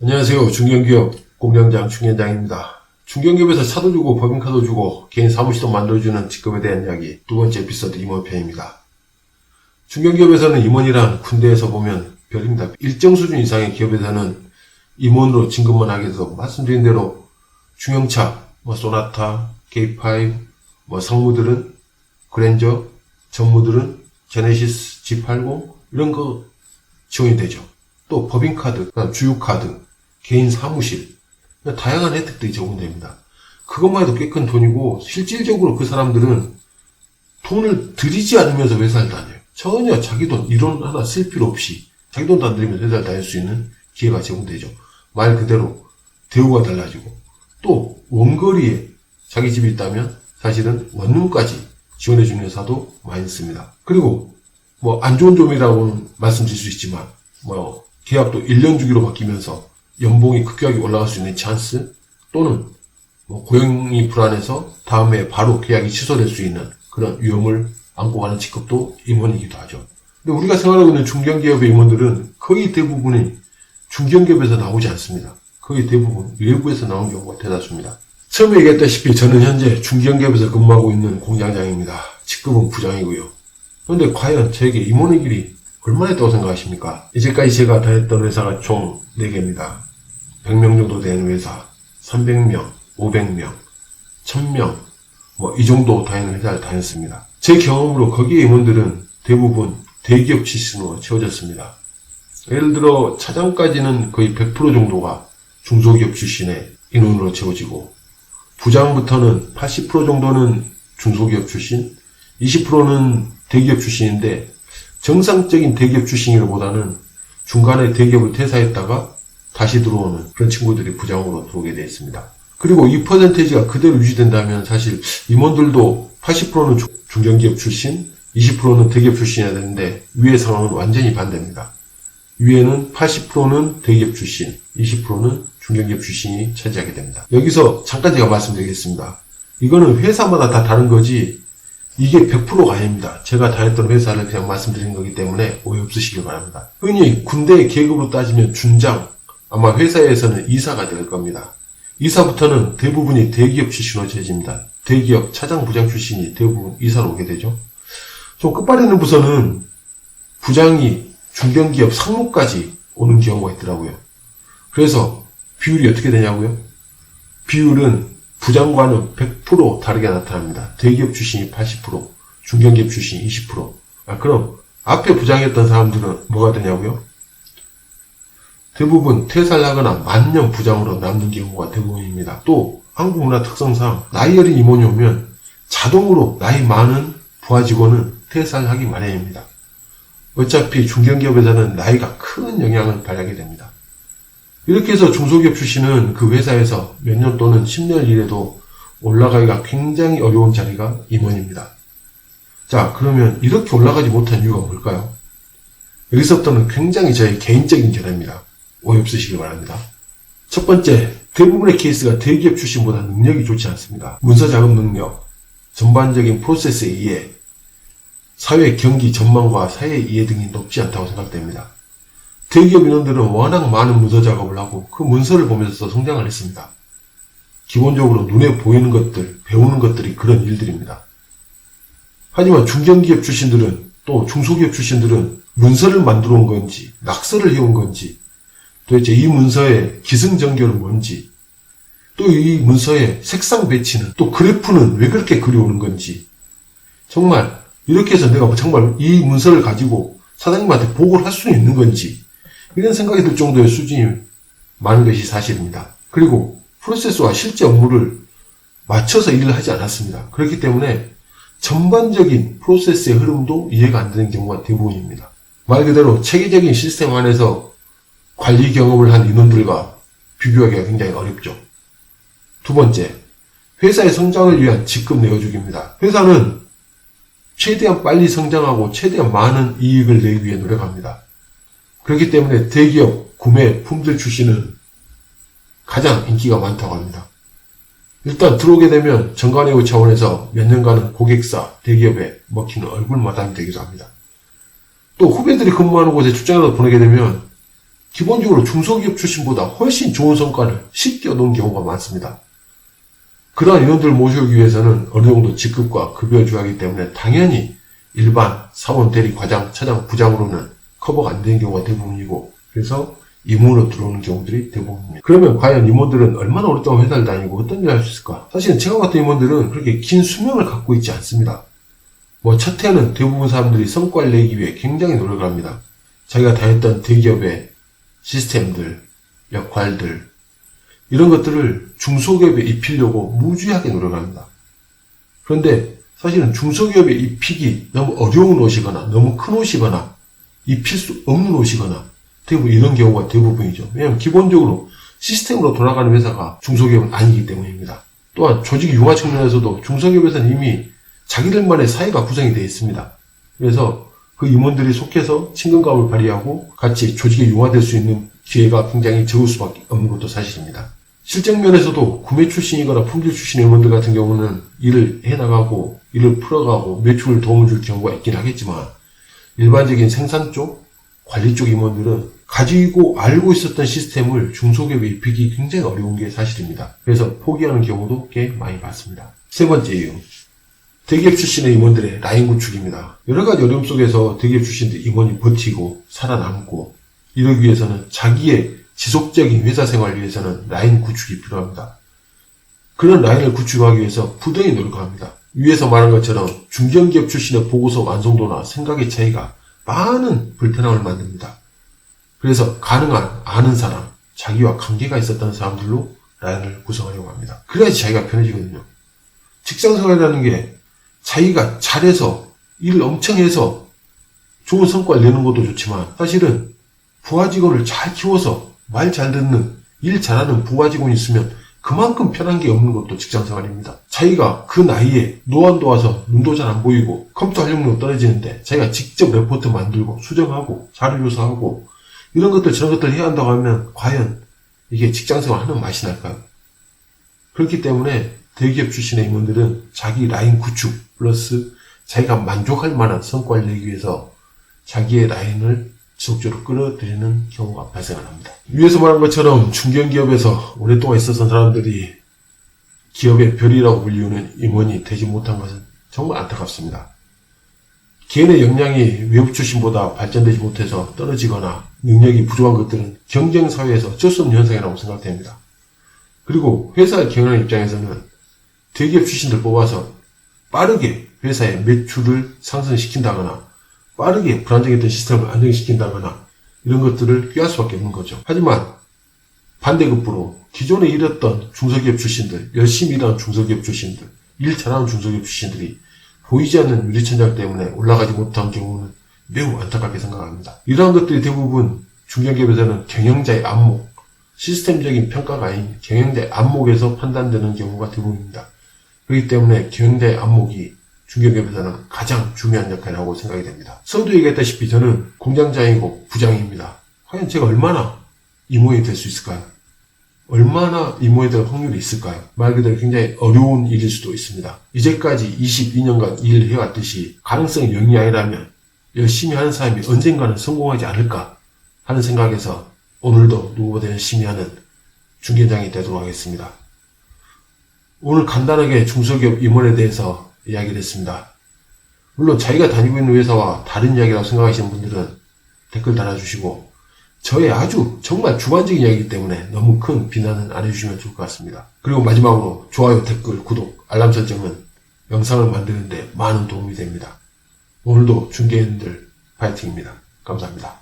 안녕하세요. 중견기업 공장장 중견장입니다. 중견기업에서 차도 주고 법인카도 주고 개인 사무실도 만들어주는 직급에 대한 이야기 두 번째 에피소드 임원편입니다. 중견기업에서는 임원이란 군대에서 보면 별입니다. 일정 수준 이상의 기업에서는 임원으로 진급만 하게 돼서 말씀드린 대로 중형차, 소나타, K5, 상무들은 그랜저, 전무들은 제네시스, G80 이런 거 지원이 되죠. 또 법인카드, 주유카드, 개인 사무실, 다양한 혜택들이 제공됩니다. 그것만 해도 꽤 큰 돈이고 실질적으로 그 사람들은 돈을 들이지 않으면서 회사를 다녀요. 전혀 자기 돈 1원 하나 쓸 필요 없이 자기 돈도 안 들이면서 회사를 다닐 수 있는 기회가 제공되죠. 말 그대로 대우가 달라지고 또 원거리에 자기 집이 있다면 사실은 원룸까지 지원해주는 회사도 많이 있습니다. 그리고 안 좋은 점이라고는 말씀드릴 수 있지만 계약도 1년 주기로 바뀌면서 연봉이 급격하게 올라갈 수 있는 찬스 또는 고용이 불안해서 다음에 바로 계약이 취소될 수 있는 그런 위험을 안고 가는 직급도 임원이기도 하죠. 근데 우리가 생활하고 있는 중견기업의 임원들은 거의 대부분이 중견기업에서 나오지 않습니다. 거의 대부분 외부에서 나온 경우가 대다수입니다. 처음에 얘기했다시피 저는 현재 중견기업에서 근무하고 있는 공장장입니다. 직급은 부장이고요. 그런데 과연 저에게 임원의 길이 얼마나 있다고 생각하십니까? 이제까지 제가 다녔던 회사가 총 4개입니다. 100명 정도 되는 회사, 300명, 500명, 1000명, 이 정도 다니는 회사를 다녔습니다. 제 경험으로 거기에 임원들은 대부분 대기업 출신으로 채워졌습니다. 예를 들어 차장까지는 거의 100% 정도가 중소기업 출신의 인원으로 채워지고 부장부터는 80% 정도는 중소기업 출신, 20%는 대기업 출신인데 정상적인 대기업 출신이라보다는 중간에 대기업을 퇴사했다가 다시 들어오는 그런 친구들이 부장으로 들어오게 되어 있습니다. 그리고 이 퍼센테이지가 그대로 유지된다면 사실 임원들도 80%는 중견기업 출신, 20%는 대기업 출신이어야 되는데 위의 상황은 완전히 반대입니다. 위에는 80%는 대기업 출신, 20%는 중견기업 출신이 차지하게 됩니다. 여기서 잠깐 제가 말씀드리겠습니다. 이거는 회사마다 다 다른 거지 이게 100%가 아닙니다. 제가 다녔던 회사를 그냥 말씀드린 거기 때문에 오해 없으시길 바랍니다. 흔히 군대의 계급으로 따지면 준장, 아마 회사에서는 이사가 될 겁니다. 이사부터는 대부분이 대기업 출신으로 채집니다. 대기업 차장 부장 출신이 대부분 이사로 오게 되죠. 좀 끝발에 있는 부서는 부장이 중견기업 상무까지 오는 경우가 있더라고요. 그래서 비율이 어떻게 되냐고요? 비율은 부장과는 100% 다르게 나타납니다. 대기업 출신이 80%, 중견기업 출신이 20%. 그럼 앞에 부장이었던 사람들은 뭐가 되냐고요? 대부분 퇴사를 하거나 만년 부장으로 남는 경우가 대부분입니다. 또 한국 문화 특성상 나이 어린 임원이 오면 자동으로 나이 많은 부하 직원은 퇴사를 하기 마련입니다. 어차피 중견기업에서는 나이가 큰 영향을 발휘하게 됩니다. 이렇게 해서 중소기업 출신은 그 회사에서 몇 년 또는 10년 일해도 올라가기가 굉장히 어려운 자리가 임원입니다. 자, 그러면 이렇게 올라가지 못한 이유가 뭘까요? 여기서부터는 굉장히 저의 개인적인 견해입니다. 오해 없으시길 바랍니다. 첫 번째, 대부분의 케이스가 대기업 출신보다 능력이 좋지 않습니다. 문서 작업 능력, 전반적인 프로세스의 이해, 사회 경기 전망과 사회 이해 등이 높지 않다고 생각됩니다. 대기업 인원들은 워낙 많은 문서 작업을 하고 그 문서를 보면서 성장을 했습니다. 기본적으로 눈에 보이는 것들, 배우는 것들이 그런 일들입니다. 하지만 중견기업 출신들은 또 중소기업 출신들은 문서를 만들어 온 건지 낙서를 해온 건지 도대체 이 문서의 기승전결은 뭔지 또 이 문서의 색상 배치는 또 그래프는 왜 그렇게 그려오는 건지 정말 이렇게 해서 내가 정말 이 문서를 가지고 사장님한테 보고를 할 수 있는 건지 이런 생각이 들 정도의 수준이 많은 것이 사실입니다. 그리고 프로세스와 실제 업무를 맞춰서 일을 하지 않았습니다. 그렇기 때문에 전반적인 프로세스의 흐름도 이해가 안 되는 경우가 대부분입니다. 말 그대로 체계적인 시스템 안에서 관리 경험을 한 인원들과 비교하기가 굉장히 어렵죠. 두 번째, 회사의 성장을 위한 직급 내어주기입니다. 회사는 최대한 빨리 성장하고 최대한 많은 이익을 내기 위해 노력합니다. 그렇기 때문에 대기업, 구매, 품질 출신은 가장 인기가 많다고 합니다. 일단 들어오게 되면 정관예우 차원에서 몇 년간은 고객사, 대기업에 먹히는 얼굴 마담이 되기도 합니다. 또 후배들이 근무하는 곳에 출장을 보내게 되면 기본적으로 중소기업 출신보다 훨씬 좋은 성과를 쉽게 얻는 경우가 많습니다. 그러한 인원들을 모셔오기 위해서는 어느 정도 직급과 급여를 줘야 하기 때문에 당연히 일반 사원, 대리, 과장, 차장, 부장으로는 커버가 안 되는 경우가 대부분이고, 그래서 임원으로 들어오는 경우들이 대부분입니다. 그러면 과연 임원들은 얼마나 오랫동안 회사를 다니고 어떤 일을 할 수 있을까? 사실은 제가 같은 임원들은 그렇게 긴 수명을 갖고 있지 않습니다. 첫 해는 대부분 사람들이 성과를 내기 위해 굉장히 노력을 합니다. 자기가 다녔던 대기업의 시스템들, 역할들, 이런 것들을 중소기업에 입히려고 무지하게 노력합니다. 그런데 사실은 중소기업에 입히기 너무 어려운 옷이거나 너무 큰 옷이거나 입힐 수 없는 옷이거나 대부분 이런 경우가 대부분이죠. 왜냐하면 기본적으로 시스템으로 돌아가는 회사가 중소기업은 아니기 때문입니다. 또한 조직 융화 측면에서도 중소기업에서는 이미 자기들만의 사회가 구성이 되어 있습니다. 그래서 그 임원들이 속해서 친근감을 발휘하고 같이 조직에 융화될 수 있는 기회가 굉장히 적을 수밖에 없는 것도 사실입니다. 실적 면에서도 구매 출신이거나 품질 출신의 임원들 같은 경우는 일을 해나가고 일을 풀어가고 매출을 도움을 줄 경우가 있긴 하겠지만, 일반적인 생산 쪽, 관리 쪽 임원들은 가지고 알고 있었던 시스템을 중소기업에 입히기 굉장히 어려운 게 사실입니다. 그래서 포기하는 경우도 꽤 많이 봤습니다. 세 번째 이유, 대기업 출신의 임원들의 라인 구축입니다. 여러 가지 어려움 속에서 대기업 출신들 임원이 버티고 살아남고, 이러기 위해서는 자기의 지속적인 회사 생활을 위해서는 라인 구축이 필요합니다. 그런 라인을 구축하기 위해서 부단히 노력합니다. 위에서 말한 것처럼 중견기업 출신의 보고서 완성도나 생각의 차이가 많은 불편함을 만듭니다. 그래서 가능한 아는 사람, 자기와 관계가 있었던 사람들로 라인을 구성하려고 합니다. 그래야지 자기가 편해지거든요. 직장생활이라는 게 자기가 잘해서 일을 엄청 해서 좋은 성과를 내는 것도 좋지만, 사실은 부하 직원을 잘 키워서 말 잘 듣는, 일 잘하는 부하 직원이 있으면 그만큼 편한 게 없는 것도 직장생활입니다. 자기가 그 나이에 노안도 와서 눈도 잘 안 보이고 컴퓨터 활용도 떨어지는데 자기가 직접 레포트 만들고 수정하고 자료조사하고 이런 것들 저런 것들 해야 한다고 하면 과연 이게 직장생활 하는 맛이 날까요? 그렇기 때문에 대기업 출신의 임원들은 자기 라인 구축 플러스 자기가 만족할 만한 성과를 내기 위해서 자기의 라인을 지속적으로 끌어들이는 경우가 발생을 합니다. 위에서 말한 것처럼 중견기업에서 오랫동안 있었던 사람들이 기업의 별이라고 불리우는 임원이 되지 못한 것은 정말 안타깝습니다. 개인의 역량이 외부 출신보다 발전되지 못해서 떨어지거나 능력이 부족한 것들은 경쟁사회에서 어쩔 수 없는 현상이라고 생각됩니다. 그리고 회사를 경영하는 입장에서는 대기업 출신들 뽑아서 빠르게 회사의 매출을 상승시킨다거나 빠르게 불안정했던 시스템을 안정시킨다거나 이런 것들을 꾀할 수밖에 없는 거죠. 하지만 반대급부로 기존에 일했던 중소기업 출신들, 열심히 일하는 중소기업 출신들, 일 잘하는 중소기업 출신들이 보이지 않는 유리천장 때문에 올라가지 못한 경우는 매우 안타깝게 생각합니다. 이러한 것들이 대부분 중견기업에서는 경영자의 안목, 시스템적인 평가가 아닌 경영자의 안목에서 판단되는 경우가 대부분입니다. 그렇기 때문에 경영자의 안목이 중견기업에서는 가장 중요한 역할이라고 생각이 됩니다. 서두에 얘기했다시피 저는 공장장이고 부장입니다. 과연 제가 얼마나 임원이 될 수 있을까요? 얼마나 임원이 될 확률이 있을까요? 말 그대로 굉장히 어려운 일일 수도 있습니다. 이제까지 22년간 일을 해왔듯이 가능성이 0이 아니라면 열심히 하는 사람이 언젠가는 성공하지 않을까 하는 생각에서 오늘도 누구보다 열심히 하는 중견장이 되도록 하겠습니다. 오늘 간단하게 중소기업 임원에 대해서 이야기를 했습니다. 물론 자기가 다니고 있는 회사와 다른 이야기라고 생각하시는 분들은 댓글 달아주시고, 저의 아주 정말 주관적인 이야기이기 때문에 너무 큰 비난은 안 해주시면 좋을 것 같습니다. 그리고 마지막으로 좋아요, 댓글, 구독, 알람 설정은 영상을 만드는데 많은 도움이 됩니다. 오늘도 중개인들 파이팅입니다. 감사합니다.